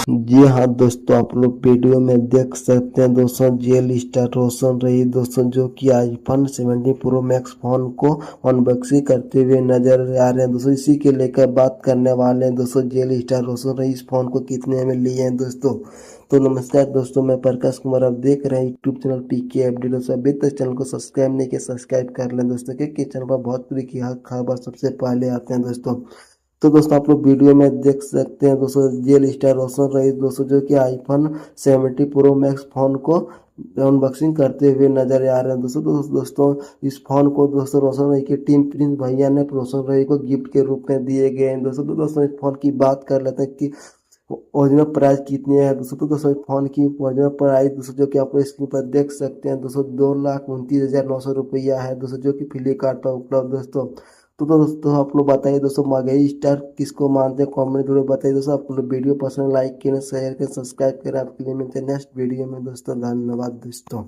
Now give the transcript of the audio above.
जी हाँ दोस्तों, आप लोग वीडियो में देख सकते हैं दोस्तों, जेल स्टार रोशन रही दोस्तों, जो कि आईफोन 17 प्रो मैक्स फोन को अनबॉक्सिंग करते हुए नजर आ रहे हैं दोस्तों। इसी के लेकर बात करने वाले हैं दोस्तों, जेल स्टार रोशन रही इस फोन को कितने में लिए हैं दोस्तों। तो नमस्कार दोस्तों, मैं प्रकाश कुमार, आप देख रहे हैं यूट्यूब चैनल पीके अपडेट। दोस्तों अभी तक चैनल को सब्सक्राइब नहीं किया, सब्सक्राइब कर लें दोस्तों, क्योंकि चैनल पर भोजपुरी की हर खबर सबसे पहले आते हैं दोस्तों। तो दोस्तों आप लोग वीडियो में देख सकते हैं दोस्तों, जेल स्टार रोशन रईस दोस्तों, जो कि आईफोन 17 प्रो मैक्स फोन को अनबॉक्सिंग करते हुए नजर आ रहे हैं दोस्तों। दोस्तों इस फोन को दोस्तों रोशन रई के टीम प्रिंस भैया ने रोशन रई को गिफ्ट के रूप में दिए गए हैं दोस्तों। तो दोस्तों इस फोन की बात कर लेते हैं कि ओरिजिनल प्राइस कितनी है दोस्तों। तो दोस्तों इस फोन की ओरिजिनल प्राइस दोस्तों, जो कि आप लोग स्क्रीन पर देख सकते हैं दोस्तों, 2,29,900 रुपया है दोस्तों, जो कि फ्लिपकार्ट पर उपलब्ध दोस्तों। तो दोस्तों आप लोग बताइए दोस्तों, महंगाई स्टार किसको मानते हैं, कमेंट जरूर बताइए दोस्तों। आप लोग वीडियो पसंद लाइक करें, शेयर करें, सब्सक्राइब करें। आपके लिए मिलते हैं नेक्स्ट वीडियो में दोस्तों। धन्यवाद दोस्तों।